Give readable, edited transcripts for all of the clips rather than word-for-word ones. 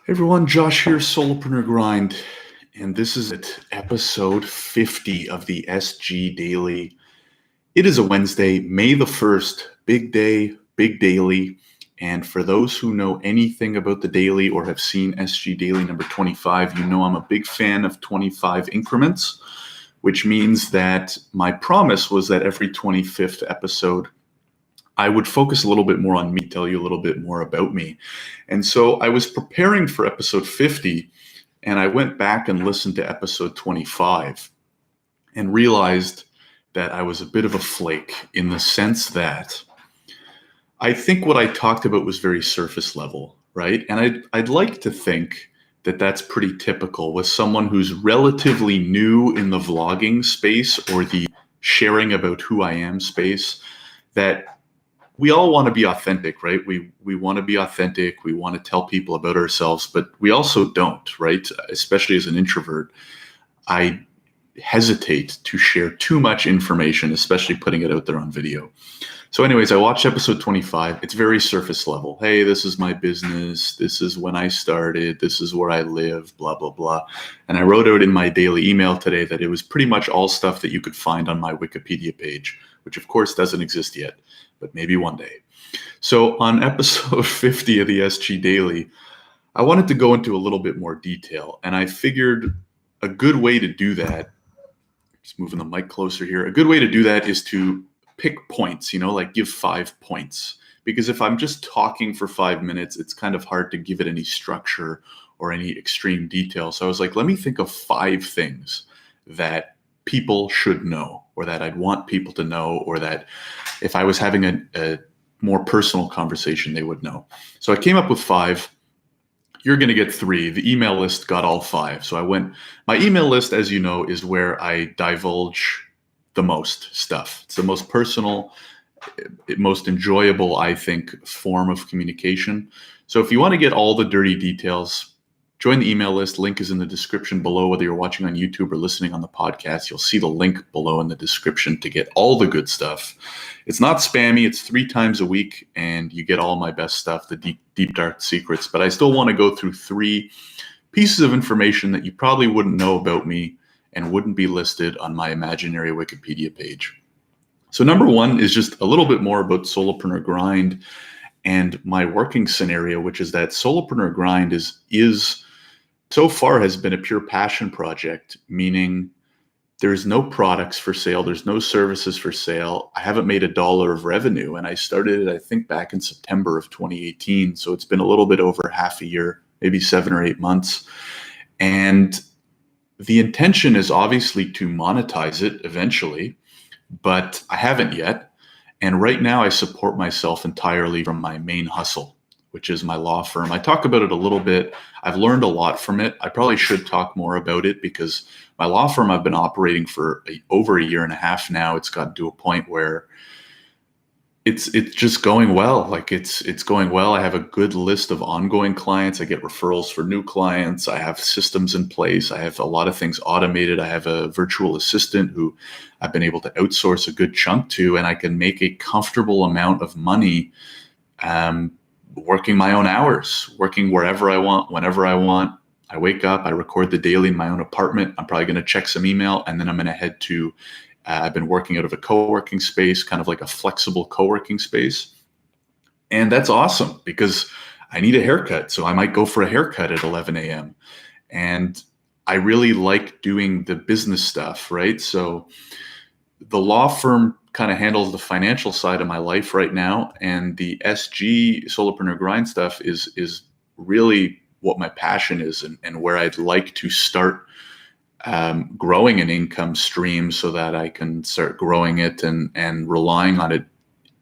Hey everyone, Josh here, Solopreneur Grind, and this is episode 50 of the SG Daily. It is a Wednesday, May the 1st, big day, big daily, and for those who know anything about the daily or have seen SG Daily number 25, you know I'm a big fan of 25 increments, which means that my promise was that every 25th episode I would focus a little bit more on me, tell you a little bit more about me. And so I was preparing for episode 50, and I went back and listened to episode 25 and realized that I was a bit of a flake in the sense that I think what I talked about was very surface level, right? And I'd like to think that that's pretty typical with someone who's relatively new in the vlogging space or the sharing about who I am space, that we all want to be authentic, right? We want to be authentic. We want to tell people about ourselves, but we also don't, right? Especially as an introvert, I hesitate to share too much information, especially putting it out there on video. So anyways, I watched episode 25. It's very surface level. Hey, this is my business. This is when I started. This is where I live, blah, blah, blah. And I wrote out in my daily email today that it was pretty much all stuff that you could find on my Wikipedia page, which of course doesn't exist yet, but maybe one day. So on episode 50 of the SG Daily, I wanted to go into a little bit more detail. And I figured a good way to do that, just moving the mic closer here, a good way to do that is to pick points, like give 5 points. Because if I'm just talking for 5 minutes, it's kind of hard to give it any structure or any extreme detail. So I was like, let me think of 5 things that people should know, or that I'd want people to know, or that if I was having a more personal conversation, they would know. So I came up with 5. You're going to get 3. The email list got all 5. So my email list, as you know, is where I divulge the most stuff. It's the most personal, most enjoyable, I think, form of communication. So if you want to get all the dirty details, join the email list. Link is in the description below. Whether you're watching on YouTube or listening on the podcast, you'll see the link below in the description to get all the good stuff. It's not spammy. It's 3 times a week, and you get all my best stuff, the deep, dark secrets. But I still want to go through 3 pieces of information that you probably wouldn't know about me and wouldn't be listed on my imaginary Wikipedia page. So number 1 is just a little bit more about Solopreneur Grind and my working scenario, which is that Solopreneur Grind is so far has been a pure passion project, meaning there's no products for sale. There's no services for sale. I haven't made $1 of revenue. And I started it, I think, back in September of 2018. So it's been a little bit over half a year, maybe 7 or 8 months. And the intention is obviously to monetize it eventually, but I haven't yet. And right now I support myself entirely from my main hustle, which is my law firm. I talk about it a little bit. I've learned a lot from it. I probably should talk more about it because my law firm, I've been operating for over 1.5 years now. It's gotten to a point where it's just going well. Like it's going well. I have a good list of ongoing clients. I get referrals for new clients. I have systems in place. I have a lot of things automated. I have a virtual assistant who I've been able to outsource a good chunk to, and I can make a comfortable amount of money working my own hours, working wherever I want, whenever I want. I wake up, I record the daily in my own apartment. I'm probably going to check some email, and then I'm going to head to I've been working out of a co-working space, kind of like a flexible co-working space. And that's awesome because I need a haircut. So I might go for a haircut at 11 a.m. And I really like doing the business stuff, right? So the law firm kind of handles the financial side of my life right now. And the SG Solopreneur Grind stuff is really what my passion is and where I'd like to start growing an income stream so that I can start growing it and relying on it,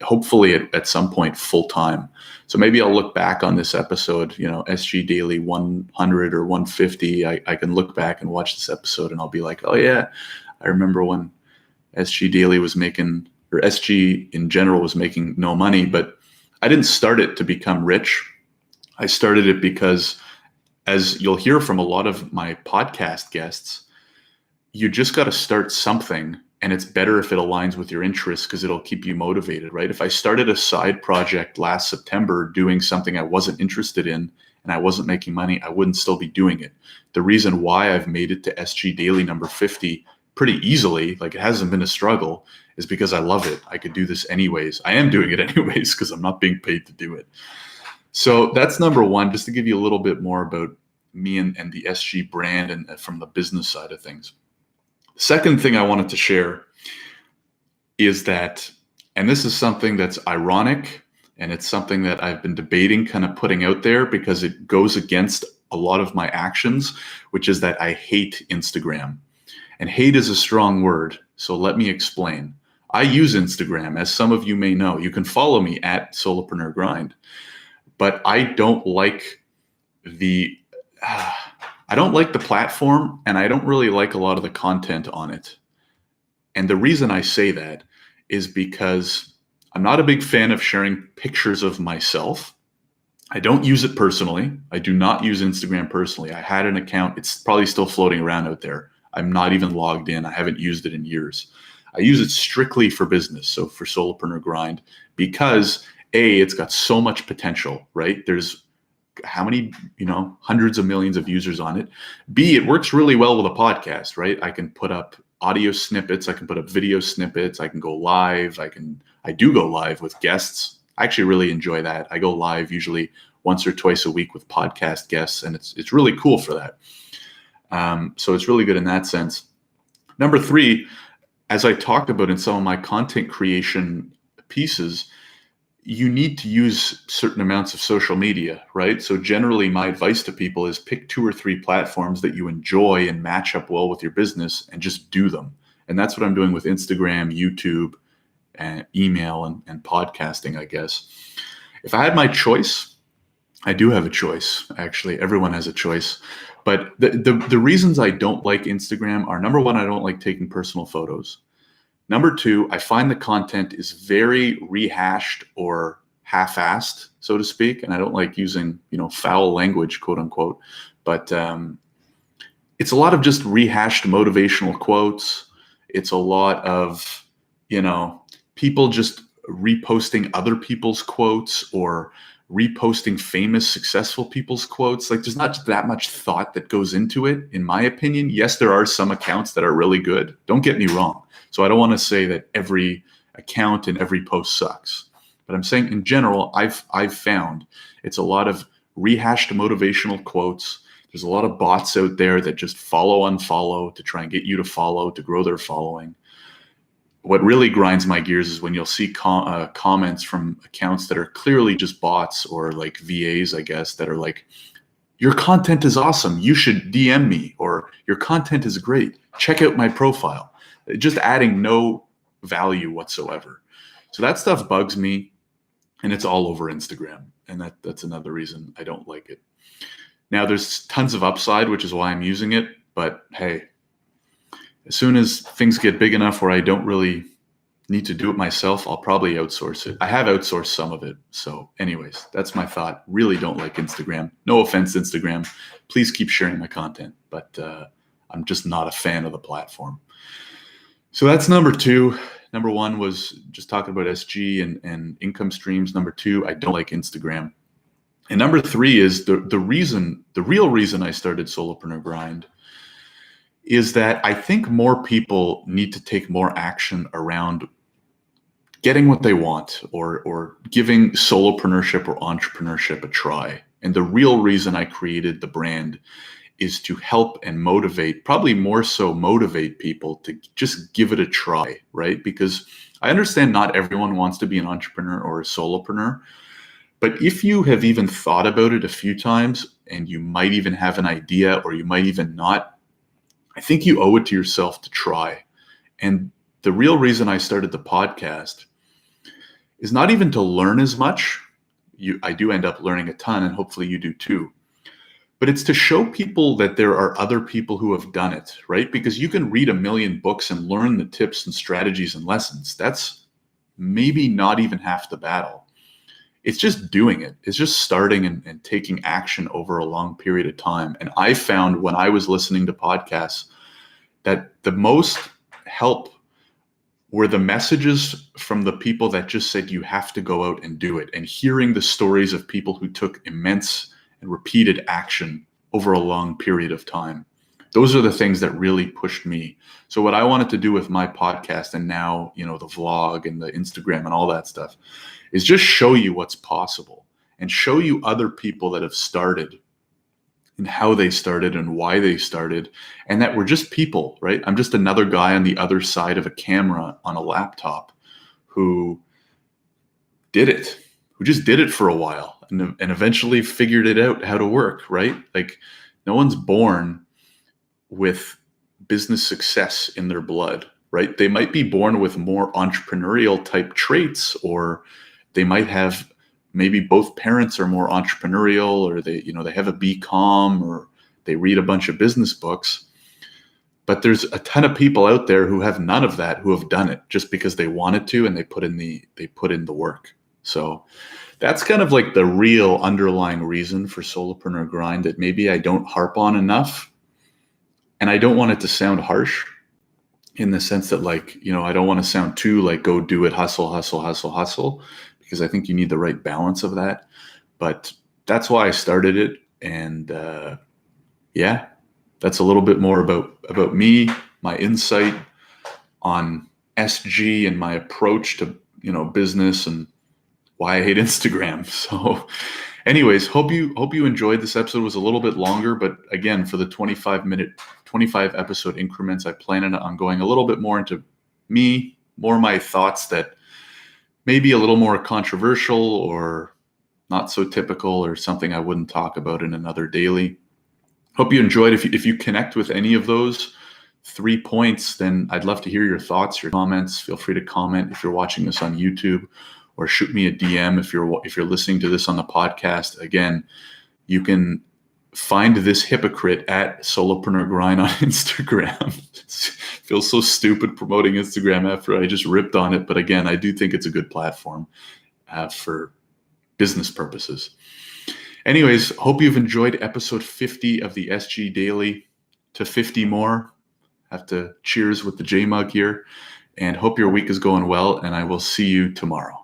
hopefully at some point full time. So maybe I'll look back on this episode, SG Daily 100 or 150. I can look back and watch this episode and I'll be like, oh yeah, I remember when SG Daily was making, or SG in general was making no money, but I didn't start it to become rich. I started it because, as you'll hear from a lot of my podcast guests, you just got to start something, and it's better if it aligns with your interests because it'll keep you motivated, right? If I started a side project last September doing something I wasn't interested in and I wasn't making money, I wouldn't still be doing it. The reason why I've made it to SG Daily number 50 pretty easily, like it hasn't been a struggle, is because I love it. I could do this anyways. I am doing it anyways because I'm not being paid to do it. So that's number one, just to give you a little bit more about me and the SG brand and from the business side of things. Second thing I wanted to share is that, and this is something that's ironic, and it's something that I've been debating kind of putting out there because it goes against a lot of my actions, which is that I hate Instagram. And hate is a strong word, so let me explain. I use Instagram, as some of you may know. You can follow me at Solopreneur Grind, but I don't like the platform, and I don't really like a lot of the content on it. And the reason I say that is because I'm not a big fan of sharing pictures of myself. I don't use it personally. I do not use Instagram personally. I had an account. It's probably still floating around out there. I'm not even logged in. I haven't used it in years. I use it strictly for business, so for Solopreneur Grind, because A, it's got so much potential, right? There's how many, hundreds of millions of users on it. B, it works really well with a podcast, right? I can put up audio snippets. I can put up video snippets. I can go live. I do go live with guests. I actually really enjoy that. I go live usually once or twice a week with podcast guests, and it's really cool for that. So it's really good in that sense. Number three, as I talked about in some of my content creation pieces, you need to use certain amounts of social media, right? So generally my advice to people is pick 2 or 3 platforms that you enjoy and match up well with your business and just do them. And that's what I'm doing with Instagram, YouTube, and email and podcasting, I guess. If I had my choice, I do have a choice. Actually, everyone has a choice. But the reasons I don't like Instagram are, number one, I don't like taking personal photos. Number two, I find the content is very rehashed or half-assed, so to speak. And I don't like using, foul language, quote unquote. But it's a lot of just rehashed motivational quotes. It's a lot of, people just reposting other people's quotes or reposting famous, successful people's quotes. Like, there's not that much thought that goes into it, in my opinion. Yes, there are some accounts that are really good. Don't get me wrong. So I don't want to say that every account and every post sucks. But I'm saying in general, I've found it's a lot of rehashed motivational quotes. There's a lot of bots out there that just unfollow to try and get you to follow, to grow their following. What really grinds my gears is when you'll see comments from accounts that are clearly just bots or like VAs, I guess, that are like, your content is awesome. You should DM me, or your content is great. Check out my profile. Just adding no value whatsoever. So that stuff bugs me, and it's all over Instagram. And that's another reason I don't like it. Now, there's tons of upside, which is why I'm using it. But hey, as soon as things get big enough where I don't really need to do it myself, I'll probably outsource it. I have outsourced some of it. So anyways, that's my thought. Really don't like Instagram. No offense, Instagram. Please keep sharing my content. But I'm just not a fan of the platform. So that's number two. Number one was just talking about SG and income streams. Number two, I don't like Instagram. And number three is the real reason I started Solopreneur Grind is that I think more people need to take more action around getting what they want or giving solopreneurship or entrepreneurship a try. And the real reason I created the brand is to help and motivate, probably more so motivate people to just give it a try, right? Because I understand not everyone wants to be an entrepreneur or a solopreneur, but if you have even thought about it a few times and you might even have an idea or you might even not, I think you owe it to yourself to try. And the real reason I started the podcast is not even to learn as much. I do end up learning a ton, and hopefully you do too. But it's to show people that there are other people who have done it, right? Because you can read a million books and learn the tips and strategies and lessons. That's maybe not even half the battle. It's just doing it. It's just starting and taking action over a long period of time. And I found when I was listening to podcasts that the most help were the messages from the people that just said you have to go out and do it, and hearing the stories of people who took immense and repeated action over a long period of time. Those are the things that really pushed me. So what I wanted to do with my podcast and now, the vlog and the Instagram and all that stuff is just show you what's possible and show you other people that have started and how they started and why they started, and that we're just people, right? I'm just another guy on the other side of a camera on a laptop who just did it for a while and eventually figured it out how to work, right? Like, no one's born with business success in their blood, right? They might be born with more entrepreneurial type traits, or they might have maybe both parents are more entrepreneurial, or they have a BCom, or they read a bunch of business books. But there's a ton of people out there who have none of that, who have done it just because they wanted to and they put in the work. So that's kind of like the real underlying reason for Solopreneur Grind that maybe I don't harp on enough. And I don't want it to sound harsh in the sense that, like, I don't want to sound too like go do it, hustle, hustle, hustle, hustle, because I think you need the right balance of that. But that's why I started it. And that's a little bit more about me, my insight on SG and my approach to, business, and why I hate Instagram. So anyways, hope you enjoyed this episode. It was a little bit longer, but again, for the 25 episode increments, I plan on going a little bit more into me, more my thoughts that may be a little more controversial or not so typical, or something I wouldn't talk about in another daily. Hope you enjoyed. If you connect with any of those 3 points, then I'd love to hear your thoughts, your comments. Feel free to comment if you're watching this on YouTube, or shoot me a DM if you're listening to this on the podcast. Again, you can find this hypocrite at Solopreneur Grind on Instagram. It feels so stupid promoting Instagram after I just ripped on it. But again, I do think it's a good platform for business purposes. Anyways, hope you've enjoyed episode 50 of the SG Daily. To 50 more. Have to cheers with the J mug here. And hope your week is going well. And I will see you tomorrow.